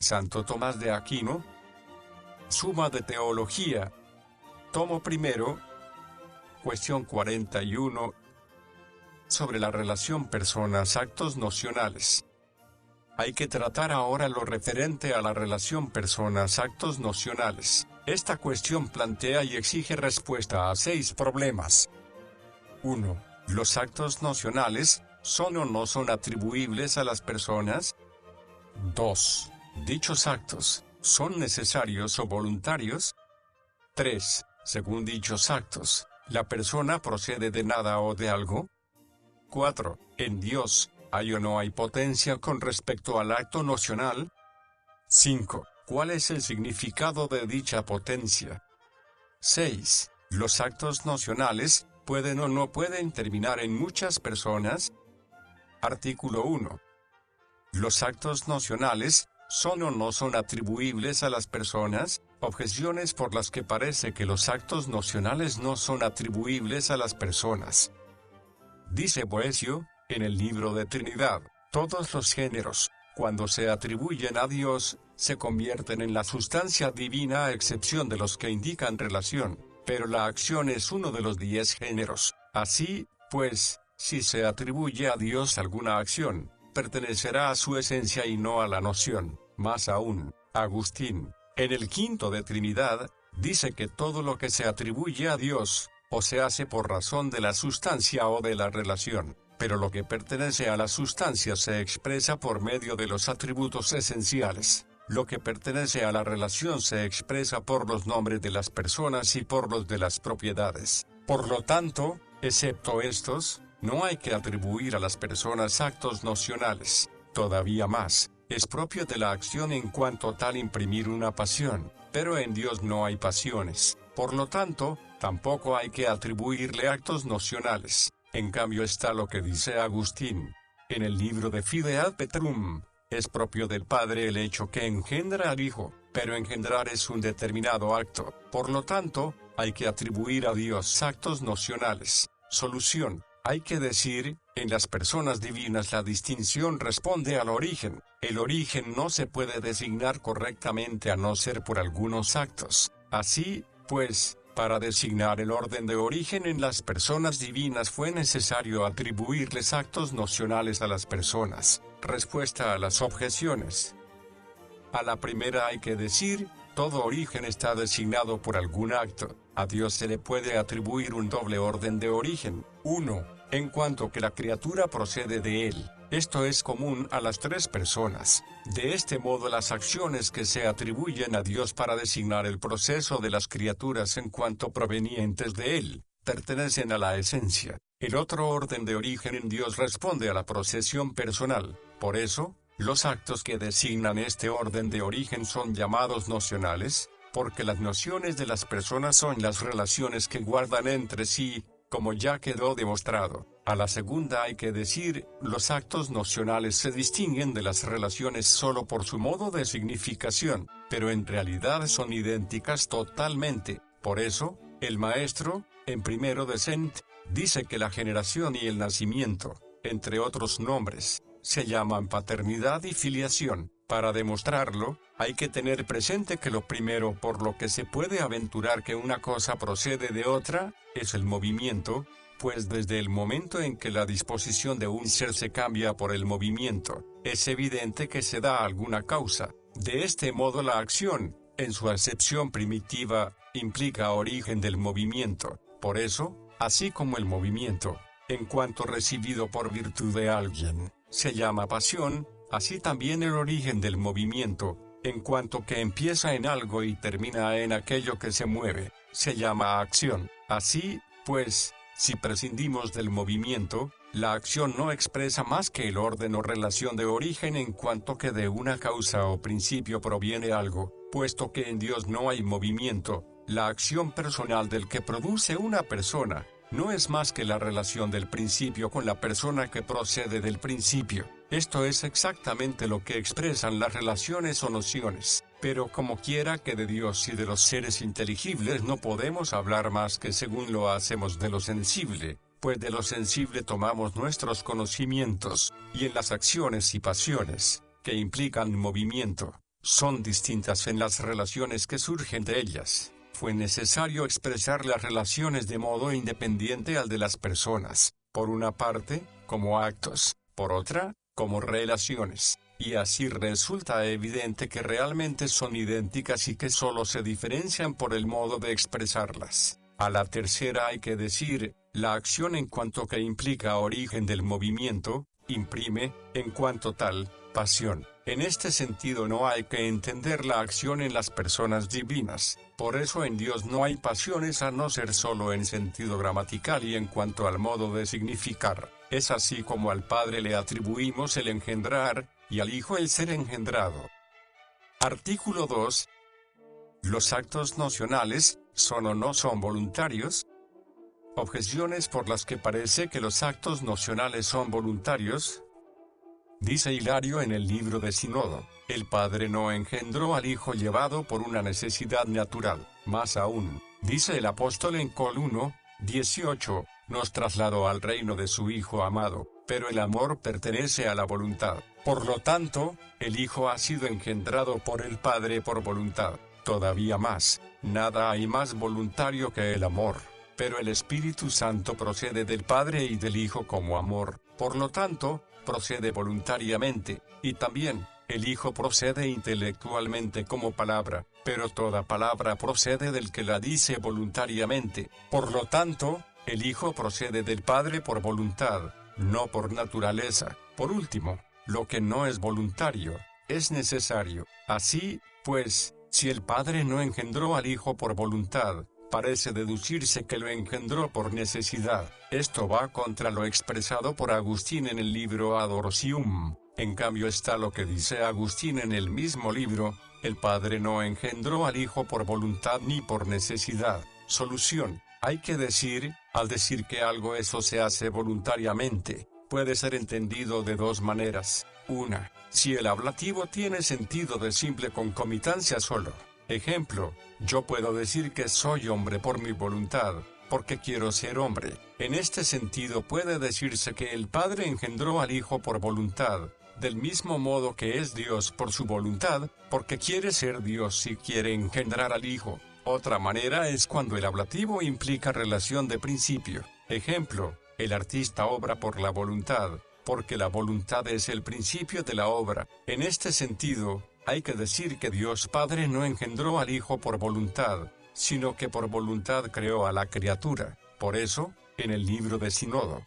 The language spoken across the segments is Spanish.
Santo Tomás de Aquino. Suma de Teología. Tomo primero. Cuestión 41. Sobre la relación personas-actos nocionales. Hay que tratar ahora lo referente a la relación personas-actos nocionales. Esta cuestión plantea y exige respuesta a 6 problemas. 1. ¿Los actos nocionales son o no son atribuibles a las personas? 2. ¿Dichos actos son necesarios o voluntarios? 3. Según dichos actos, ¿la persona procede de nada o de algo? 4. ¿En Dios hay o no hay potencia con respecto al acto nocional? 5. ¿Cuál es el significado de dicha potencia? 6. ¿Los actos nocionales pueden o no pueden terminar en muchas personas? Artículo 1. ¿Los actos nocionales son o no son atribuibles a las personas? Objeciones por las que parece que los actos nocionales no son atribuibles a las personas. Dice Boecio, en el libro de Trinidad, todos los géneros, cuando se atribuyen a Dios, se convierten en la sustancia divina a excepción de los que indican relación, pero la acción es uno de los 10 géneros. Así, pues, si se atribuye a Dios alguna acción, pertenecerá a su esencia y no a la noción. Más aún, Agustín, en el Quinto de Trinidad, dice que todo lo que se atribuye a Dios, o se hace por razón de la sustancia o de la relación, pero lo que pertenece a la sustancia se expresa por medio de los atributos esenciales. Lo que pertenece a la relación se expresa por los nombres de las personas y por los de las propiedades. Por lo tanto, excepto estos, no hay que atribuir a las personas actos nocionales. Todavía más, es propio de la acción en cuanto tal imprimir una pasión, pero en Dios no hay pasiones. Por lo tanto, tampoco hay que atribuirle actos nocionales. En cambio está lo que dice Agustín, en el libro de Fide ad Petrum. Es propio del Padre el hecho que engendra al Hijo, pero engendrar es un determinado acto. Por lo tanto, hay que atribuir a Dios actos nocionales. Solución. Hay que decir, en las personas divinas la distinción responde al origen. El origen no se puede designar correctamente a no ser por algunos actos. Así, pues, para designar el orden de origen en las personas divinas fue necesario atribuirles actos nocionales a las personas. Respuesta a las objeciones. A la primera hay que decir, todo origen está designado por algún acto. A Dios se le puede atribuir un doble orden de origen. 1. En cuanto que la criatura procede de él. Esto es común a las 3 personas. De este modo las acciones que se atribuyen a Dios para designar el proceso de las criaturas en cuanto provenientes de él, pertenecen a la esencia. El otro orden de origen en Dios responde a la procesión personal. Por eso, los actos que designan este orden de origen son llamados nocionales, porque las nociones de las personas son las relaciones que guardan entre sí, como ya quedó demostrado. A la segunda hay que decir, los actos nocionales se distinguen de las relaciones solo por su modo de significación, pero en realidad son idénticas totalmente. Por eso, el maestro, en primero de Cent, dice que la generación y el nacimiento, entre otros nombres, se llaman paternidad y filiación. Para demostrarlo, hay que tener presente que lo primero por lo que se puede aventurar que una cosa procede de otra, es el movimiento, pues desde el momento en que la disposición de un ser se cambia por el movimiento, es evidente que se da alguna causa. De este modo la acción, en su acepción primitiva, implica origen del movimiento. Por eso, así como el movimiento, en cuanto recibido por virtud de alguien, se llama pasión, así también el origen del movimiento, en cuanto que empieza en algo y termina en aquello que se mueve, se llama acción. Así, pues, si prescindimos del movimiento, la acción no expresa más que el orden o relación de origen en cuanto que de una causa o principio proviene algo, puesto que en Dios no hay movimiento. La acción personal del que produce una persona, no es más que la relación del principio con la persona que procede del principio. Esto es exactamente lo que expresan las relaciones o nociones. Pero como quiera que de Dios y de los seres inteligibles no podemos hablar más que según lo hacemos de lo sensible, pues de lo sensible tomamos nuestros conocimientos, y en las acciones y pasiones, que implican movimiento, son distintas en las relaciones que surgen de ellas. Fue necesario expresar las relaciones de modo independiente al de las personas, por una parte, como actos, por otra, como relaciones, y así resulta evidente que realmente son idénticas y que solo se diferencian por el modo de expresarlas. A la tercera hay que decir, la acción en cuanto que implica origen del movimiento, imprime, en cuanto tal, pasión. En este sentido no hay que entender la acción en las personas divinas. Por eso en Dios no hay pasiones a no ser solo en sentido gramatical y en cuanto al modo de significar. Es así como al Padre le atribuimos el engendrar, y al Hijo el ser engendrado. Artículo 2. ¿Los actos nocionales son o no son voluntarios? Objeciones por las que parece que los actos nocionales son voluntarios. Dice Hilario en el libro de Sínodo, el Padre no engendró al Hijo llevado por una necesidad natural. Más aún, dice el apóstol en Col 1, 18, nos trasladó al reino de su Hijo amado, pero el amor pertenece a la voluntad. Por lo tanto, el Hijo ha sido engendrado por el Padre por voluntad. Todavía más, nada hay más voluntario que el amor, pero el Espíritu Santo procede del Padre y del Hijo como amor, por lo tanto, procede voluntariamente, y también, el Hijo procede intelectualmente como palabra, pero toda palabra procede del que la dice voluntariamente, por lo tanto, el Hijo procede del Padre por voluntad, no por naturaleza. Por último, lo que no es voluntario, es necesario. Así, pues, si el Padre no engendró al Hijo por voluntad, parece deducirse que lo engendró por necesidad. Esto va contra lo expresado por Agustín en el libro Ad Orosium. En cambio está lo que dice Agustín en el mismo libro, el Padre no engendró al Hijo por voluntad ni por necesidad. Solución. Hay que decir, al decir que algo eso se hace voluntariamente, puede ser entendido de dos maneras. Una, si el ablativo tiene sentido de simple concomitancia solo. Ejemplo, yo puedo decir que soy hombre por mi voluntad, porque quiero ser hombre. En este sentido puede decirse que el Padre engendró al Hijo por voluntad, del mismo modo que es Dios por su voluntad, porque quiere ser Dios y quiere engendrar al Hijo. Otra manera es cuando el ablativo implica relación de principio. Ejemplo, el artista obra por la voluntad, porque la voluntad es el principio de la obra. En este sentido, hay que decir que Dios Padre no engendró al Hijo por voluntad, sino que por voluntad creó a la criatura. Por eso, en el libro de Sínodo,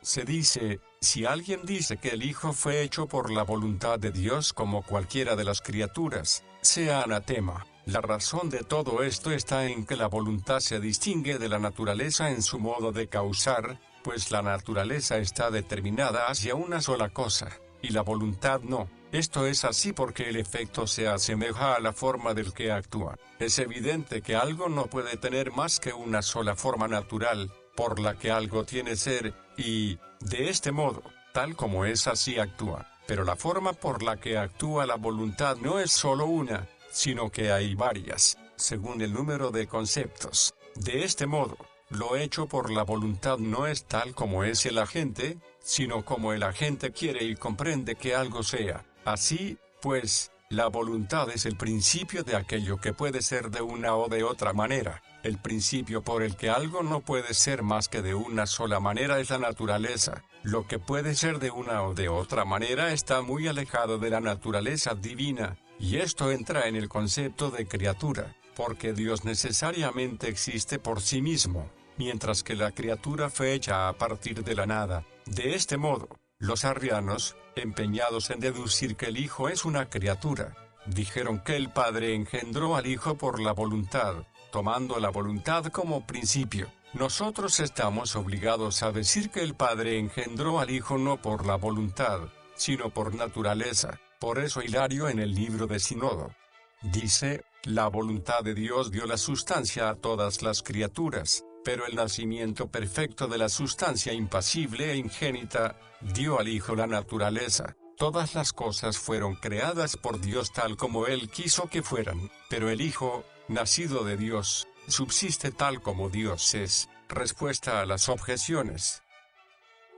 se dice, si alguien dice que el Hijo fue hecho por la voluntad de Dios como cualquiera de las criaturas, sea anatema. La razón de todo esto está en que la voluntad se distingue de la naturaleza en su modo de causar, pues la naturaleza está determinada hacia una sola cosa, y la voluntad no. Esto es así porque el efecto se asemeja a la forma del que actúa. Es evidente que algo no puede tener más que una sola forma natural, por la que algo tiene ser, y, de este modo, tal como es así actúa. Pero la forma por la que actúa la voluntad no es solo una, sino que hay varias, según el número de conceptos. De este modo, lo hecho por la voluntad no es tal como es el agente, sino como el agente quiere y comprende que algo sea. Así, pues, la voluntad es el principio de aquello que puede ser de una o de otra manera. El principio por el que algo no puede ser más que de una sola manera es la naturaleza. Lo que puede ser de una o de otra manera está muy alejado de la naturaleza divina, y esto entra en el concepto de criatura, porque Dios necesariamente existe por sí mismo, mientras que la criatura fue hecha a partir de la nada. De este modo, los arrianos, empeñados en deducir que el Hijo es una criatura, dijeron que el Padre engendró al Hijo por la voluntad, tomando la voluntad como principio. Nosotros estamos obligados a decir que el Padre engendró al Hijo no por la voluntad, sino por naturaleza. Por eso Hilario en el libro de Sínodo dice, la voluntad de Dios dio la sustancia a todas las criaturas, pero el nacimiento perfecto de la sustancia impasible e ingénita, dio al Hijo la naturaleza. Todas las cosas fueron creadas por Dios tal como Él quiso que fueran, pero el Hijo, nacido de Dios, subsiste tal como Dios es. Respuesta a las objeciones.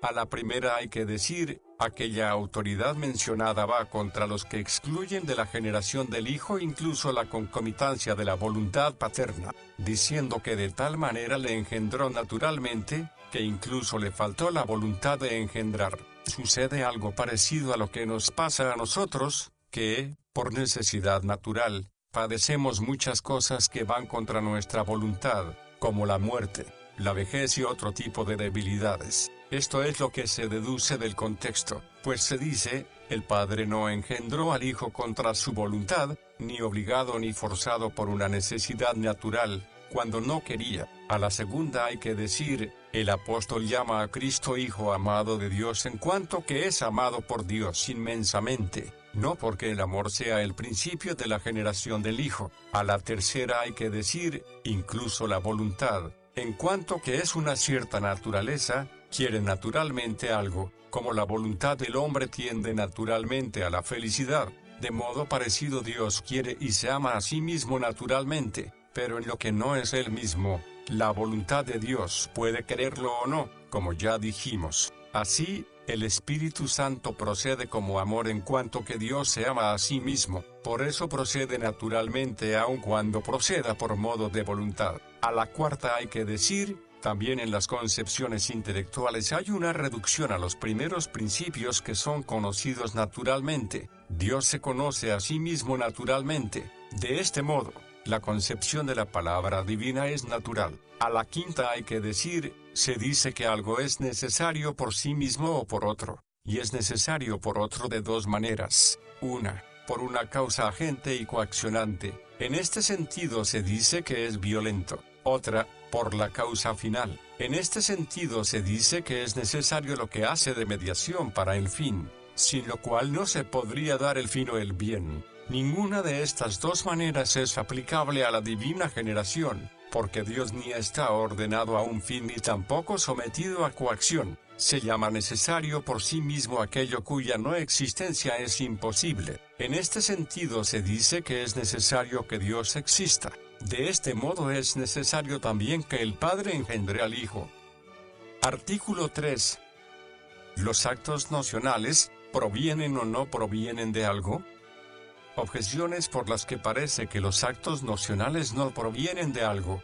A la primera hay que decir, aquella autoridad mencionada va contra los que excluyen de la generación del Hijo incluso la concomitancia de la voluntad paterna, diciendo que de tal manera le engendró naturalmente, que incluso le faltó la voluntad de engendrar. Sucede algo parecido a lo que nos pasa a nosotros, que, por necesidad natural, padecemos muchas cosas que van contra nuestra voluntad, como la muerte, la vejez y otro tipo de debilidades. Esto es lo que se deduce del contexto, pues se dice, el Padre no engendró al Hijo contra su voluntad, ni obligado ni forzado por una necesidad natural, cuando no quería. A la segunda hay que decir, el apóstol llama a Cristo Hijo amado de Dios en cuanto que es amado por Dios inmensamente, no porque el amor sea el principio de la generación del Hijo. A la tercera hay que decir, incluso la voluntad, en cuanto que es una cierta naturaleza, quiere naturalmente algo, como la voluntad del hombre tiende naturalmente a la felicidad, de modo parecido Dios quiere y se ama a sí mismo naturalmente, pero en lo que no es él mismo, la voluntad de Dios puede quererlo o no, como ya dijimos. Así, el Espíritu Santo procede como amor en cuanto que Dios se ama a sí mismo, por eso procede naturalmente aun cuando proceda por modo de voluntad. A la cuarta hay que decir, también en las concepciones intelectuales hay una reducción a los primeros principios que son conocidos naturalmente. Dios se conoce a sí mismo naturalmente. De este modo, la concepción de la palabra divina es natural. A la quinta hay que decir, se dice que algo es necesario por sí mismo o por otro, y es necesario por otro de dos maneras. Una, por una causa agente y coaccionante. En este sentido se dice que es violento. Otra, por la causa final. En este sentido se dice que es necesario lo que hace de mediación para el fin, sin lo cual no se podría dar el fin o el bien. Ninguna de estas dos maneras es aplicable a la divina generación, porque Dios ni está ordenado a un fin ni tampoco sometido a coacción. Se llama necesario por sí mismo aquello cuya no existencia es imposible. En este sentido se dice que es necesario que Dios exista. De este modo es necesario también que el Padre engendre al Hijo. Artículo 3. ¿Los actos nocionales provienen o no provienen de algo? Objeciones por las que parece que los actos nocionales no provienen de algo.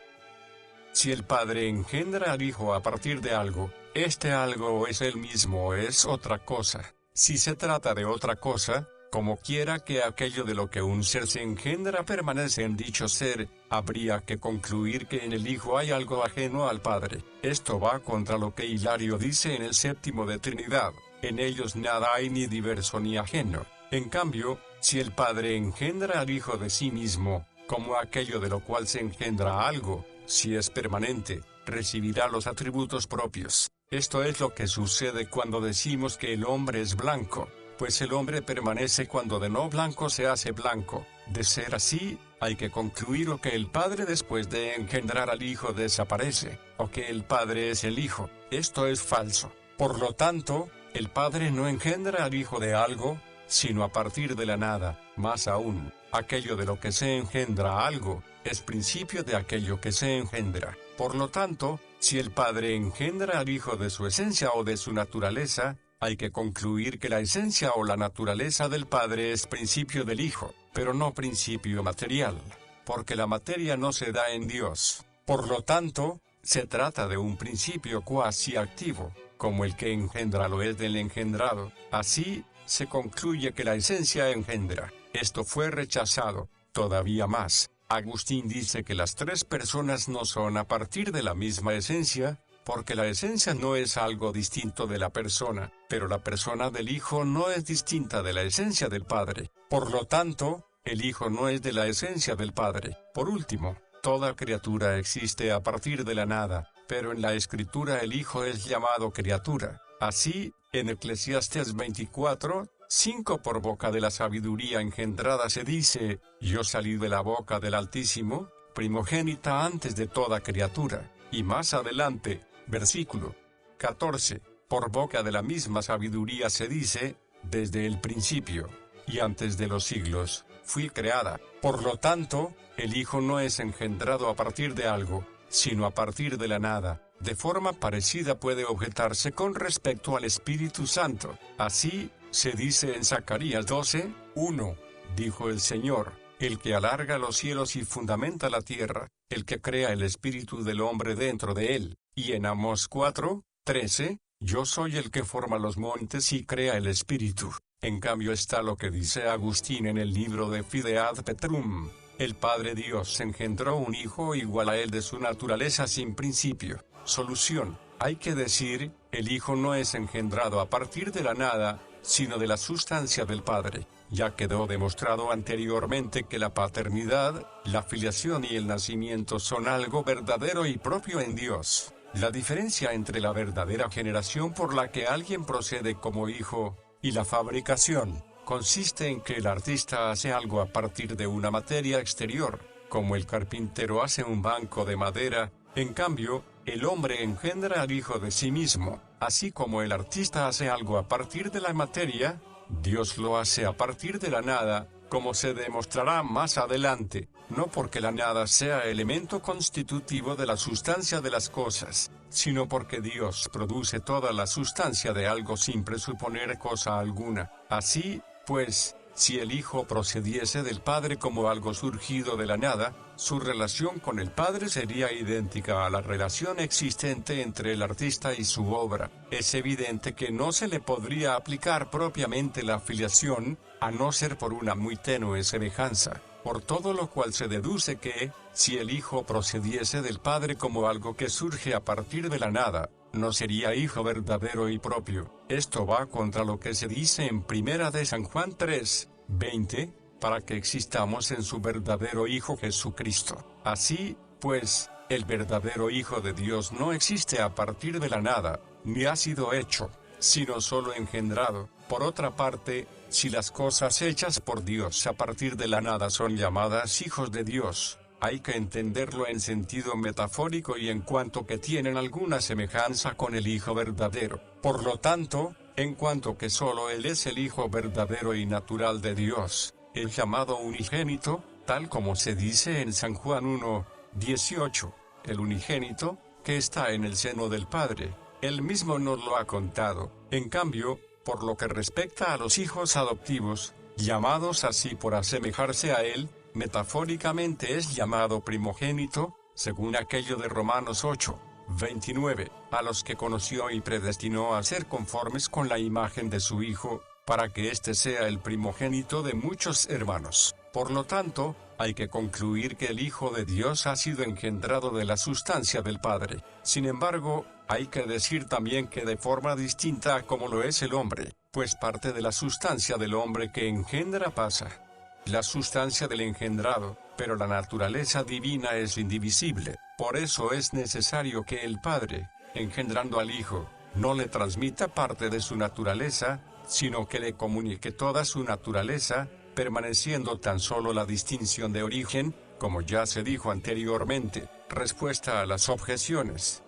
Si el Padre engendra al Hijo a partir de algo, este algo es él mismo o es otra cosa. Si se trata de otra cosa, como quiera que aquello de lo que un ser se engendra permanece en dicho ser, habría que concluir que en el Hijo hay algo ajeno al Padre. Esto va contra lo que Hilario dice en el Séptimo de Trinidad, en ellos nada hay ni diverso ni ajeno. En cambio, si el Padre engendra al Hijo de sí mismo, como aquello de lo cual se engendra algo, si es permanente, recibirá los atributos propios. Esto es lo que sucede cuando decimos que el hombre es blanco, pues el hombre permanece cuando de no blanco se hace blanco. De ser así, hay que concluir o que el Padre después de engendrar al Hijo desaparece, o que el Padre es el Hijo. Esto es falso. Por lo tanto, el Padre no engendra al Hijo de algo, sino a partir de la nada. Más aún, aquello de lo que se engendra algo, es principio de aquello que se engendra. Por lo tanto, si el Padre engendra al Hijo de su esencia o de su naturaleza, hay que concluir que la esencia o la naturaleza del Padre es principio del Hijo, pero no principio material, porque la materia no se da en Dios. Por lo tanto, se trata de un principio cuasi activo, como el que engendra lo es del engendrado. Así, se concluye que la esencia engendra. Esto fue rechazado. Todavía más, Agustín dice que las tres personas no son a partir de la misma esencia, porque la esencia no es algo distinto de la persona, pero la persona del Hijo no es distinta de la esencia del Padre. Por lo tanto, el Hijo no es de la esencia del Padre. Por último, toda criatura existe a partir de la nada, pero en la Escritura el Hijo es llamado criatura. Así, en Eclesiastés 24:5 por boca de la sabiduría engendrada se dice, yo salí de la boca del Altísimo, primogénita antes de toda criatura. Y más adelante, versículo 14, por boca de la misma sabiduría se dice, desde el principio, y antes de los siglos, fui creada. Por lo tanto, el Hijo no es engendrado a partir de algo, sino a partir de la nada. De forma parecida puede objetarse con respecto al Espíritu Santo. Así, se dice en Zacarías 12:1, dijo el Señor, el que alarga los cielos y fundamenta la tierra, el que crea el espíritu del hombre dentro de él. Y en Amós 4:13, yo soy el que forma los montes y crea el espíritu. En cambio está lo que dice Agustín en el libro de Fidead Petrum. El Padre Dios engendró un Hijo igual a él de su naturaleza sin principio. Solución. Hay que decir, el Hijo no es engendrado a partir de la nada, sino de la sustancia del Padre. Ya quedó demostrado anteriormente que la paternidad, la filiación y el nacimiento son algo verdadero y propio en Dios. La diferencia entre la verdadera generación por la que alguien procede como hijo, y la fabricación, consiste en que el artista hace algo a partir de una materia exterior, como el carpintero hace un banco de madera. En cambio, el hombre engendra al Hijo de sí mismo. Así como el artista hace algo a partir de la materia, Dios lo hace a partir de la nada, como se demostrará más adelante, no porque la nada sea elemento constitutivo de la sustancia de las cosas, sino porque Dios produce toda la sustancia de algo sin presuponer cosa alguna. Así, pues, si el Hijo procediese del Padre como algo surgido de la nada, su relación con el Padre sería idéntica a la relación existente entre el artista y su obra. Es evidente que no se le podría aplicar propiamente la filiación, a no ser por una muy tenue semejanza, por todo lo cual se deduce que, si el Hijo procediese del Padre como algo que surge a partir de la nada, no sería hijo verdadero y propio. Esto va contra lo que se dice en Primera de San Juan 3:20, para que existamos en su verdadero Hijo Jesucristo. Así, pues, el verdadero Hijo de Dios no existe a partir de la nada, ni ha sido hecho, sino solo engendrado. Por otra parte, si las cosas hechas por Dios a partir de la nada son llamadas hijos de Dios, hay que entenderlo en sentido metafórico y en cuanto que tienen alguna semejanza con el Hijo verdadero. Por lo tanto, en cuanto que solo Él es el Hijo verdadero y natural de Dios, el llamado unigénito, tal como se dice en San Juan 1:18, el unigénito, que está en el seno del Padre, Él mismo nos lo ha contado. En cambio, por lo que respecta a los hijos adoptivos, llamados así por asemejarse a Él, metafóricamente es llamado primogénito, según aquello de Romanos 8:29, a los que conoció y predestinó a ser conformes con la imagen de su Hijo, para que éste sea el primogénito de muchos hermanos. Por lo tanto, hay que concluir que el Hijo de Dios ha sido engendrado de la sustancia del Padre. Sin embargo, hay que decir también que de forma distinta a como lo es el hombre, pues parte de la sustancia del hombre que engendra pasa la sustancia del engendrado, pero la naturaleza divina es indivisible. Por eso es necesario que el Padre, engendrando al Hijo, no le transmita parte de su naturaleza, sino que le comunique toda su naturaleza, permaneciendo tan solo la distinción de origen, como ya se dijo anteriormente. Respuesta a las objeciones.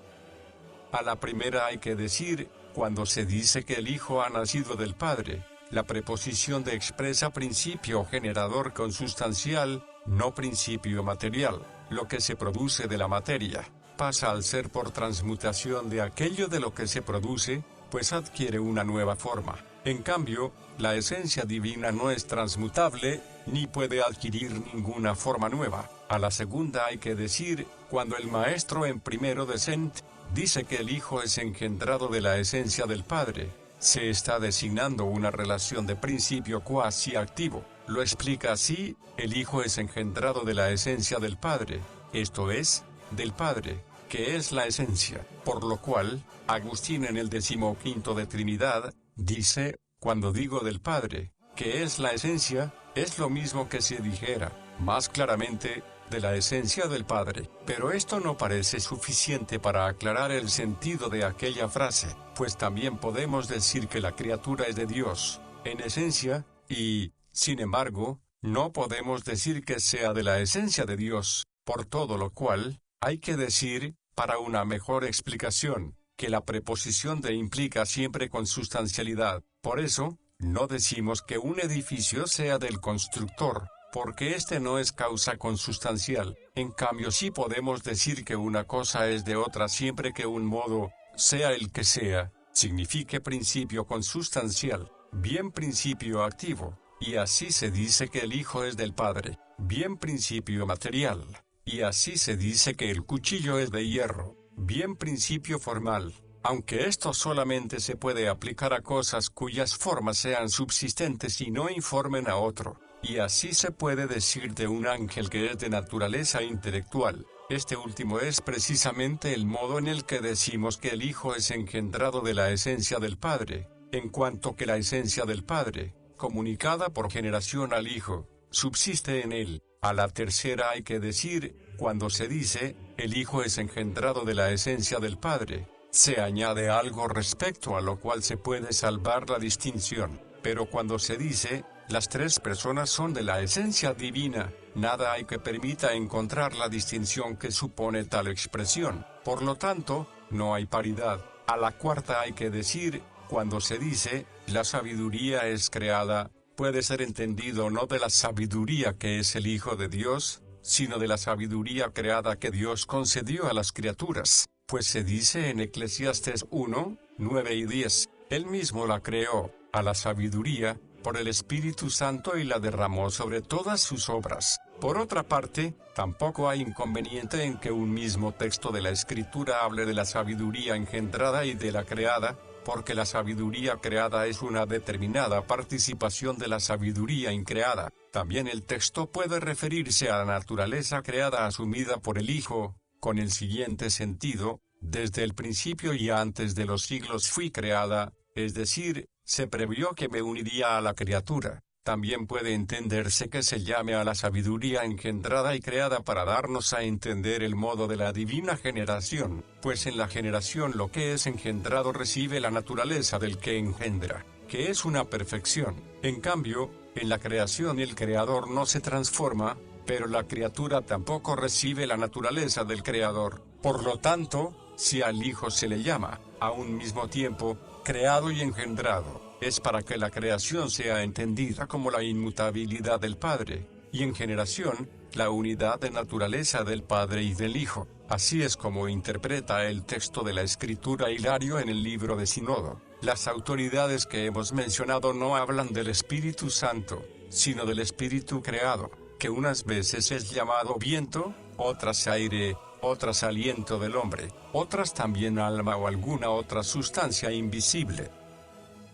A la primera hay que decir, cuando se dice que el Hijo ha nacido del Padre, la preposición de expresa principio generador consustancial, no principio material. Lo que se produce de la materia, pasa al ser por transmutación de aquello de lo que se produce, pues adquiere una nueva forma. En cambio, la esencia divina no es transmutable, ni puede adquirir ninguna forma nueva. A la segunda hay que decir, cuando el maestro en primero de Cent dice que el Hijo es engendrado de la esencia del Padre, se está designando una relación de principio cuasi activo. Lo explica así: el Hijo es engendrado de la esencia del Padre, esto es, del Padre, que es la esencia. Por lo cual, Agustín en el 15 de Trinidad, dice, cuando digo del Padre, que es la esencia, es lo mismo que si dijera, más claramente, de la esencia del Padre. Pero esto no parece suficiente para aclarar el sentido de aquella frase, pues también podemos decir que la criatura es de Dios, en esencia, y, sin embargo, no podemos decir que sea de la esencia de Dios, por todo lo cual, hay que decir, para una mejor explicación, que la preposición de implica siempre consustancialidad. Por eso, no decimos que un edificio sea del constructor, porque éste no es causa consustancial, En cambio sí podemos decir que una cosa es de otra siempre que un modo, sea el que sea, signifique principio consustancial, bien principio activo, y así se dice que el Hijo es del Padre, bien principio material, y así se dice que el cuchillo es de hierro, bien principio formal, aunque esto solamente se puede aplicar a cosas cuyas formas sean subsistentes y no informen a otro. Y así se puede decir de un ángel que es de naturaleza intelectual. Este último es precisamente el modo en el que decimos que el Hijo es engendrado de la esencia del Padre, en cuanto que la esencia del Padre, comunicada por generación al Hijo, subsiste en él. A la tercera hay que decir, cuando se dice, el Hijo es engendrado de la esencia del Padre, se añade algo respecto a lo cual se puede salvar la distinción. Pero cuando se dice, las tres personas son de la esencia divina, nada hay que permita encontrar la distinción que supone tal expresión. Por lo tanto, no hay paridad. A la cuarta hay que decir, cuando se dice, la sabiduría es creada, puede ser entendido no de la sabiduría que es el Hijo de Dios, sino de la sabiduría creada que Dios concedió a las criaturas, pues se dice en Eclesiastes 1, 9 y 10, Él mismo la creó, a la sabiduría, por el Espíritu Santo y la derramó sobre todas sus obras. Por otra parte, tampoco hay inconveniente en que un mismo texto de la Escritura hable de la sabiduría engendrada y de la creada, porque la sabiduría creada es una determinada participación de la sabiduría increada. También el texto puede referirse a la naturaleza creada asumida por el Hijo, con el siguiente sentido: desde el principio y antes de los siglos fui creada, es decir, se previó que me uniría a la criatura. También puede entenderse que se llame a la sabiduría engendrada y creada para darnos a entender el modo de la divina generación, pues en la generación lo que es engendrado recibe la naturaleza del que engendra, que es una perfección. En cambio, en la creación el creador no se transforma, pero la criatura tampoco recibe la naturaleza del creador. Por lo tanto, si al Hijo se le llama, a un mismo tiempo, creado y engendrado, es para que la creación sea entendida como la inmutabilidad del Padre, y en generación, la unidad de naturaleza del Padre y del Hijo. Así es como interpreta el texto de la Escritura Hilario en el libro de Sínodo. Las autoridades que hemos mencionado no hablan del Espíritu Santo, sino del Espíritu creado, que unas veces es llamado viento, otras aire, otras aliento del hombre, otras también alma o alguna otra sustancia invisible.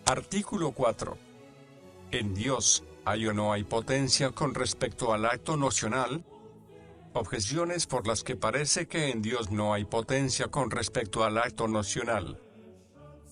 Artículo 4. ¿En Dios hay o no hay potencia con respecto al acto nocional? Objeciones por las que parece que en Dios no hay potencia con respecto al acto nocional.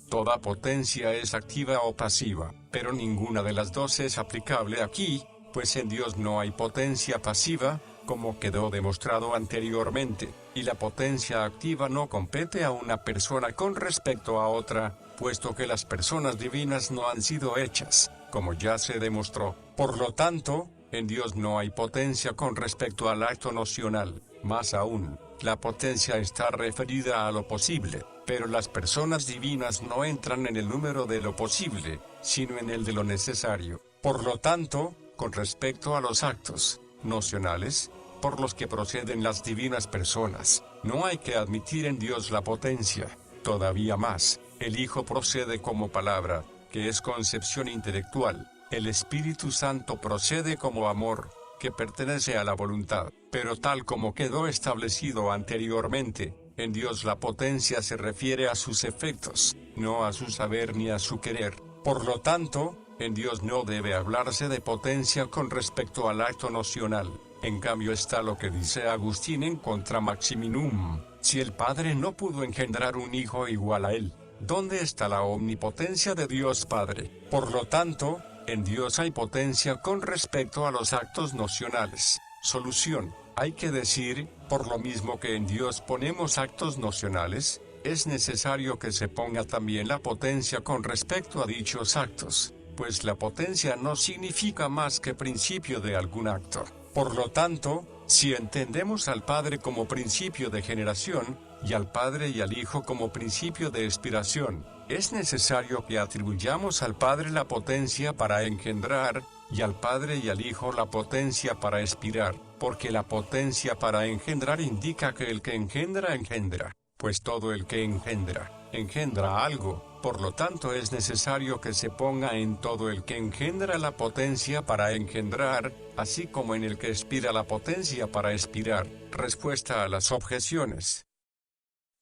Toda potencia es activa o pasiva, pero ninguna de las dos es aplicable aquí, pues en Dios no hay potencia pasiva, como quedó demostrado anteriormente, y la potencia activa no compete a una persona con respecto a otra, puesto que las personas divinas no han sido hechas, como ya se demostró. Por lo tanto, en Dios no hay potencia con respecto al acto nocional. Más aún, la potencia está referida a lo posible, pero las personas divinas no entran en el número de lo posible, sino en el de lo necesario. Por lo tanto, con respecto a los actos nocionales, por los que proceden las divinas personas, no hay que admitir en Dios la potencia. Todavía más, el Hijo procede como palabra, que es concepción intelectual. El Espíritu Santo procede como amor, que pertenece a la voluntad. Pero tal como quedó establecido anteriormente, en Dios la potencia se refiere a sus efectos, no a su saber ni a su querer. Por lo tanto, en Dios no debe hablarse de potencia con respecto al acto nocional. En cambio está lo que dice Agustín en Contra Maximinum: si el Padre no pudo engendrar un Hijo igual a Él, ¿dónde está la omnipotencia de Dios Padre? Por lo tanto, en Dios hay potencia con respecto a los actos nocionales. Solución: hay que decir, por lo mismo que en Dios ponemos actos nocionales, es necesario que se ponga también la potencia con respecto a dichos actos, pues la potencia no significa más que principio de algún acto. Por lo tanto, si entendemos al Padre como principio de generación, y al Padre y al Hijo como principio de expiración, es necesario que atribuyamos al Padre la potencia para engendrar, y al Padre y al Hijo la potencia para expirar, porque la potencia para engendrar indica que el que engendra, pues todo el que engendra algo, por lo tanto es necesario que se ponga en todo el que engendra la potencia para engendrar, así como en el que expira la potencia para expirar. Respuesta a las objeciones.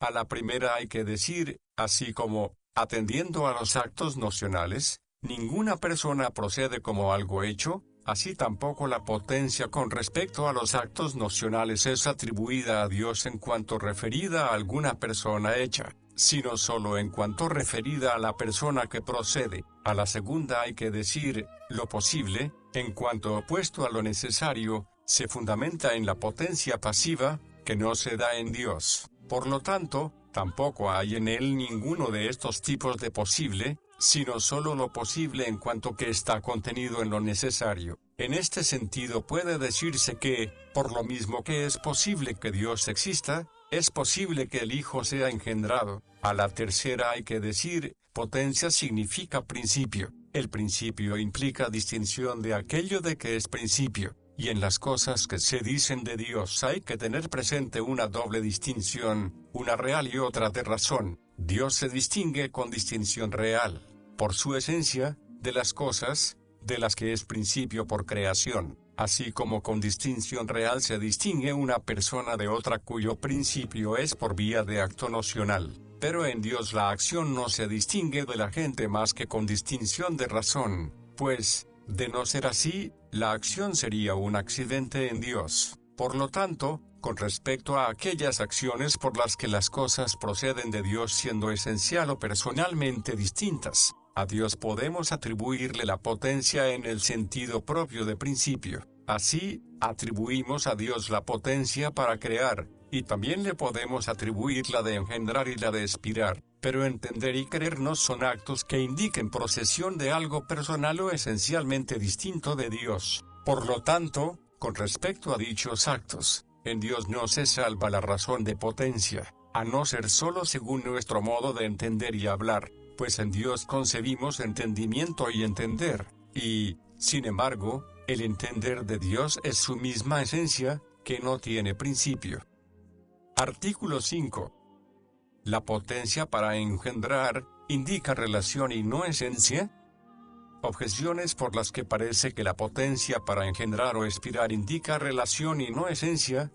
A la primera hay que decir, así como, atendiendo a los actos nocionales, ninguna persona procede como algo hecho, así tampoco la potencia con respecto a los actos nocionales es atribuida a Dios en cuanto referida a alguna persona hecha, sino solo en cuanto referida a la persona que procede. A la segunda hay que decir, lo posible, en cuanto opuesto a lo necesario, se fundamenta en la potencia pasiva, que no se da en Dios. Por lo tanto, tampoco hay en él ninguno de estos tipos de posible, sino solo lo posible en cuanto que está contenido en lo necesario. En este sentido puede decirse que, por lo mismo que es posible que Dios exista, es posible que el Hijo sea engendrado. A la tercera hay que decir, potencia significa principio. El principio implica distinción de aquello de que es principio, y en las cosas que se dicen de Dios hay que tener presente una doble distinción, una real y otra de razón. Dios se distingue con distinción real, por su esencia, de las cosas, de las que es principio por creación, así como con distinción real se distingue una persona de otra cuyo principio es por vía de acto nocional. Pero en Dios la acción no se distingue de la gente más que con distinción de razón, pues, de no ser así, la acción sería un accidente en Dios. Por lo tanto, con respecto a aquellas acciones por las que las cosas proceden de Dios siendo esencial o personalmente distintas, a Dios podemos atribuirle la potencia en el sentido propio de principio. Así, atribuimos a Dios la potencia para crear, y también le podemos atribuir la de engendrar y la de expirar, pero entender y creer no son actos que indiquen procesión de algo personal o esencialmente distinto de Dios. Por lo tanto, con respecto a dichos actos, en Dios no se salva la razón de potencia, a no ser solo según nuestro modo de entender y hablar, pues en Dios concebimos entendimiento y entender, y, sin embargo, el entender de Dios es su misma esencia, que no tiene principio. Artículo 5. La potencia para engendrar, indica relación y no esencia. Objeciones por las que parece que la potencia para engendrar o expirar indica relación y no esencia.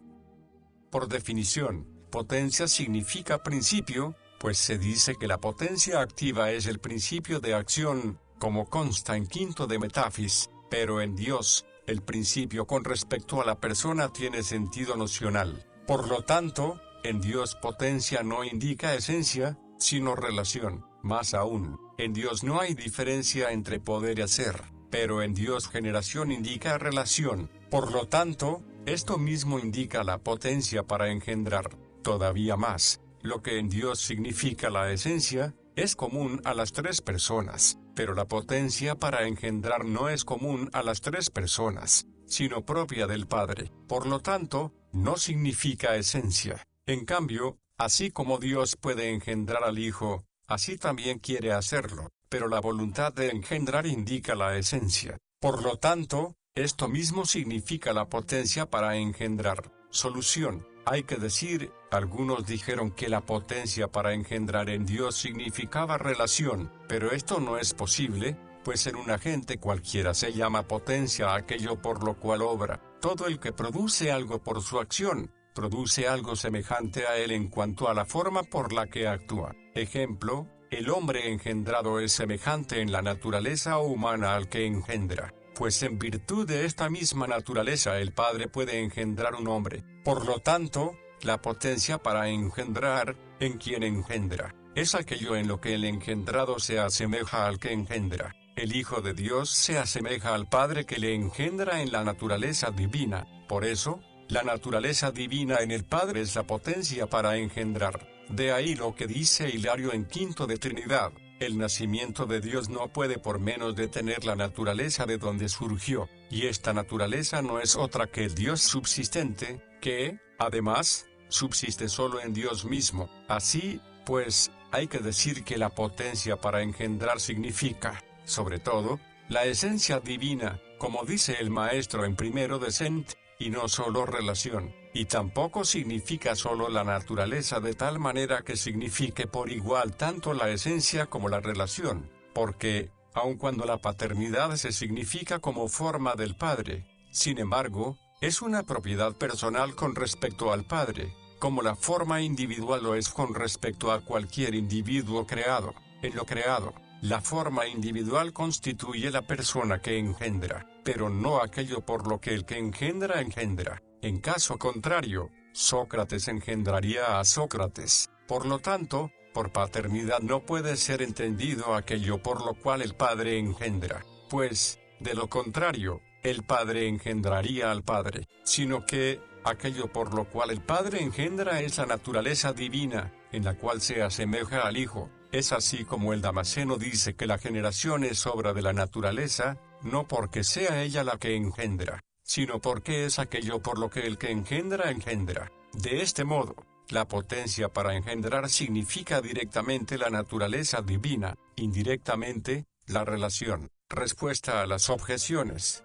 Por definición, potencia significa principio, pues se dice que la potencia activa es el principio de acción, como consta en quinto de Metafis, pero en Dios, el principio con respecto a la persona tiene sentido nocional. Por lo tanto, en Dios potencia no indica esencia, sino relación. Más aún, en Dios no hay diferencia entre poder y hacer, pero en Dios generación indica relación. Por lo tanto, esto mismo indica la potencia para engendrar. Todavía más, lo que en Dios significa la esencia, es común a las tres personas, pero la potencia para engendrar no es común a las tres personas, sino propia del Padre. Por lo tanto, no significa esencia. En cambio, así como Dios puede engendrar al Hijo, así también quiere hacerlo, pero la voluntad de engendrar indica la esencia. Por lo tanto, esto mismo significa la potencia para engendrar. Solución. Hay que decir, algunos dijeron que la potencia para engendrar en Dios significaba relación, pero esto no es posible, pues en un agente cualquiera se llama potencia aquello por lo cual obra. Todo el que produce algo por su acción, produce algo semejante a él en cuanto a la forma por la que actúa. Ejemplo, el hombre engendrado es semejante en la naturaleza humana al que engendra, pues en virtud de esta misma naturaleza el Padre puede engendrar un hombre. Por lo tanto, la potencia para engendrar, en quien engendra, es aquello en lo que el engendrado se asemeja al que engendra. El Hijo de Dios se asemeja al Padre que le engendra en la naturaleza divina. Por eso, la naturaleza divina en el Padre es la potencia para engendrar. De ahí lo que dice Hilario en Quinto de Trinidad: el nacimiento de Dios no puede por menos de tener la naturaleza de donde surgió, y esta naturaleza no es otra que el Dios subsistente, que, además, subsiste solo en Dios mismo. Así, pues, hay que decir que la potencia para engendrar significa, sobre todo, la esencia divina, como dice el maestro en primero de Cent, y no solo relación, y tampoco significa solo la naturaleza de tal manera que signifique por igual tanto la esencia como la relación, porque, aun cuando la paternidad se significa como forma del Padre, sin embargo, es una propiedad personal con respecto al Padre, como la forma individual lo es con respecto a cualquier individuo creado. En lo creado, la forma individual constituye la persona que engendra, pero no aquello por lo que el que engendra engendra. En caso contrario, Sócrates engendraría a Sócrates. Por lo tanto, por paternidad no puede ser entendido aquello por lo cual el Padre engendra, pues, de lo contrario, el Padre engendraría al Padre, sino que, aquello por lo cual el Padre engendra es la naturaleza divina, en la cual se asemeja al Hijo. Es así como el Damasceno dice que la generación es obra de la naturaleza, no porque sea ella la que engendra, sino porque es aquello por lo que el que engendra engendra. De este modo, la potencia para engendrar significa directamente la naturaleza divina, indirectamente, la relación. Respuesta a las objeciones.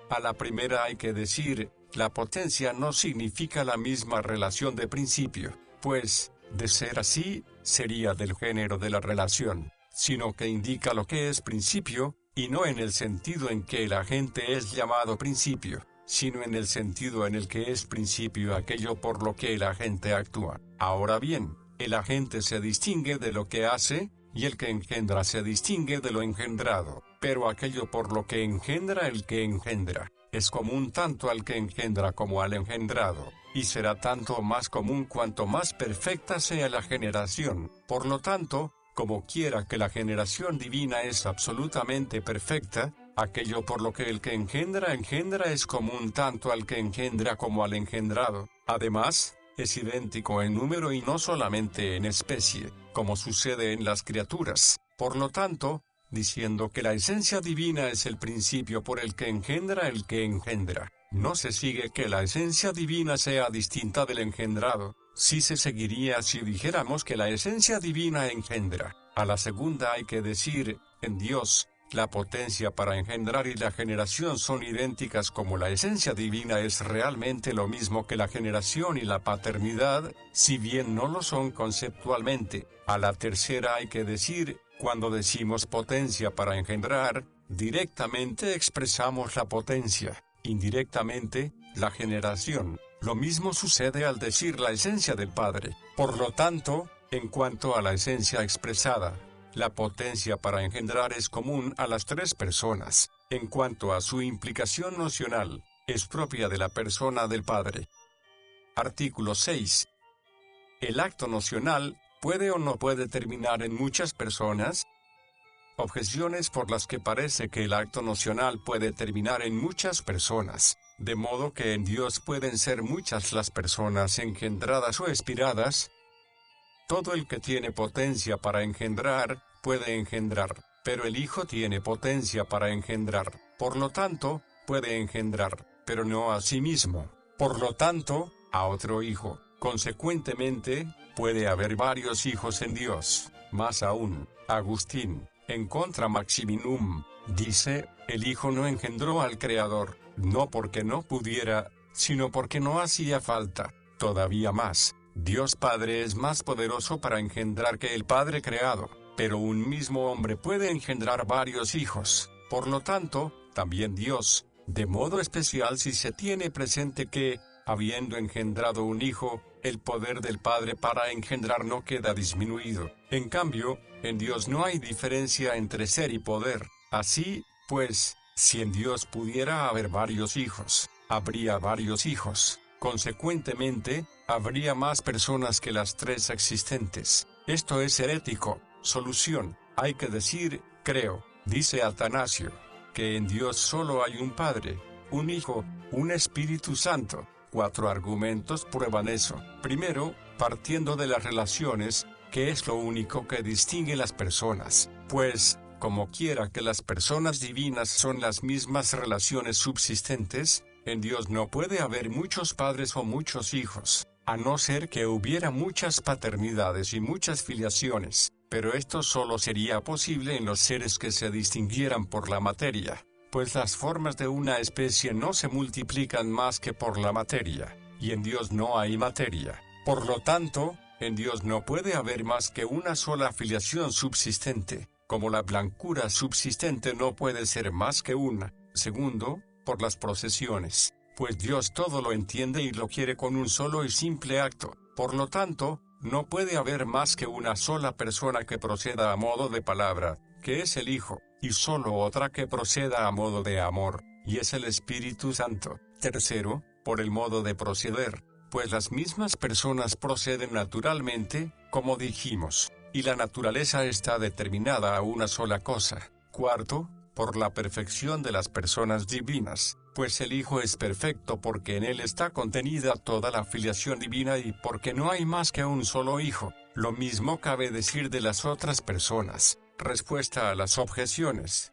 A la primera hay que decir, la potencia no significa la misma relación de principio, pues, de ser así, sería del género de la relación, sino que indica lo que es principio, y no en el sentido en que el agente es llamado principio, sino en el sentido en el que es principio aquello por lo que el agente actúa. Ahora bien, el agente se distingue de lo que hace, y el que engendra se distingue de lo engendrado, pero aquello por lo que engendra el que engendra, es común tanto al que engendra como al engendrado, y será tanto más común cuanto más perfecta sea la generación. Por lo tanto, como quiera que la generación divina es absolutamente perfecta, aquello por lo que el que engendra es común tanto al que engendra como al engendrado. Además, es idéntico en número y no solamente en especie, como sucede en las criaturas. Por lo tanto, diciendo que la esencia divina es el principio por el que engendra, no se sigue que la esencia divina sea distinta del engendrado. Sí se seguiría si dijéramos que la esencia divina engendra. A la segunda hay que decir, en Dios, la potencia para engendrar y la generación son idénticas como la esencia divina es realmente lo mismo que la generación y la paternidad, si bien no lo son conceptualmente. A la tercera hay que decir, cuando decimos potencia para engendrar, directamente expresamos la potencia, indirectamente, la generación. Lo mismo sucede al decir la esencia del Padre. Por lo tanto, en cuanto a la esencia expresada, la potencia para engendrar es común a las tres personas. En cuanto a su implicación nocional, es propia de la persona del Padre. Artículo 6. ¿El acto nocional puede o no puede terminar en muchas personas? Objeciones por las que parece que el acto nocional puede terminar en muchas personas, de modo que en Dios pueden ser muchas las personas engendradas o expiradas. Todo el que tiene potencia para engendrar, puede engendrar, pero el Hijo tiene potencia para engendrar, por lo tanto, puede engendrar, pero no a sí mismo, por lo tanto, a otro hijo. Consecuentemente, puede haber varios hijos en Dios. Más aún, Agustín, en Contra Maximinum, dice, el Hijo no engendró al Creador, no porque no pudiera, sino porque no hacía falta. Todavía más, Dios Padre es más poderoso para engendrar que el Padre creado, pero un mismo hombre puede engendrar varios hijos. Por lo tanto, también Dios, de modo especial si se tiene presente que, habiendo engendrado un hijo, el poder del Padre para engendrar no queda disminuido. En cambio, en Dios no hay diferencia entre ser y poder. Así, pues, si en Dios pudiera haber varios hijos, habría varios hijos. Consecuentemente, habría más personas que las tres existentes. Esto es herético. Solución. Hay que decir, creo, dice Atanasio, que en Dios solo hay un Padre, un Hijo, un Espíritu Santo. 4 argumentos prueban eso. Primero, partiendo de las relaciones, que es lo único que distingue las personas, pues, como quiera que las personas divinas son las mismas relaciones subsistentes, en Dios no puede haber muchos padres o muchos hijos, a no ser que hubiera muchas paternidades y muchas filiaciones, pero esto solo sería posible en los seres que se distinguieran por la materia. pues las formas de una especie no se multiplican más que por la materia, y en Dios no hay materia. Por lo tanto, en Dios no puede haber más que una sola filiación subsistente, como la blancura subsistente no puede ser más que una. Segundo, por las procesiones, pues Dios todo lo entiende y lo quiere con un solo y simple acto. Por lo tanto, no puede haber más que una sola persona que proceda a modo de palabra, que es el Hijo, y solo otra que proceda a modo de amor, y es el Espíritu Santo. Tercero, por el modo de proceder, pues las mismas personas proceden naturalmente, como dijimos, y la naturaleza está determinada a una sola cosa. Cuarto, por la perfección de las personas divinas, pues el Hijo es perfecto porque en él está contenida toda la filiación divina y porque no hay más que un solo Hijo. Lo mismo cabe decir de las otras personas. Respuesta a las objeciones.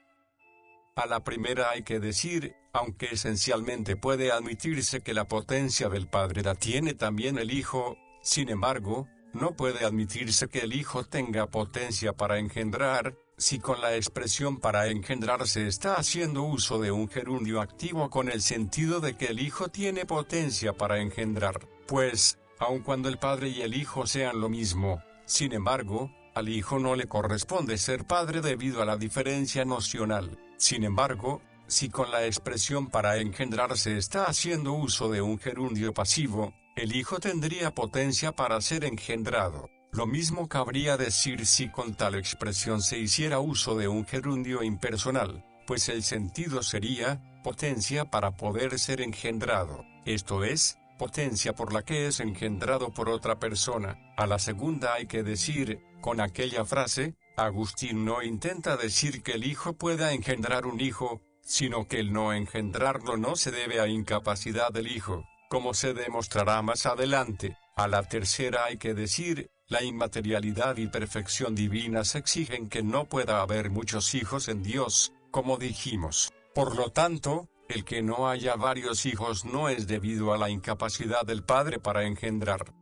A la primera hay que decir, aunque esencialmente puede admitirse que la potencia del Padre la tiene también el Hijo, sin embargo, no puede admitirse que el Hijo tenga potencia para engendrar, si con la expresión para engendrar se está haciendo uso de un gerundio activo con el sentido de que el Hijo tiene potencia para engendrar, pues, aun cuando el Padre y el Hijo sean lo mismo, sin embargo, al Hijo no le corresponde ser Padre debido a la diferencia nocional. Sin embargo, si con la expresión para engendrar se está haciendo uso de un gerundio pasivo, el Hijo tendría potencia para ser engendrado. Lo mismo cabría decir si con tal expresión se hiciera uso de un gerundio impersonal, pues el sentido sería, potencia para poder ser engendrado, esto es, potencia por la que es engendrado por otra persona. A la segunda hay que decir, con aquella frase, Agustín no intenta decir que el Hijo pueda engendrar un hijo, sino que el no engendrarlo no se debe a incapacidad del Hijo, como se demostrará más adelante. A la tercera hay que decir, la inmaterialidad y perfección divinas exigen que no pueda haber muchos hijos en Dios, como dijimos. Por lo tanto, el que no haya varios hijos no es debido a la incapacidad del Padre para engendrar,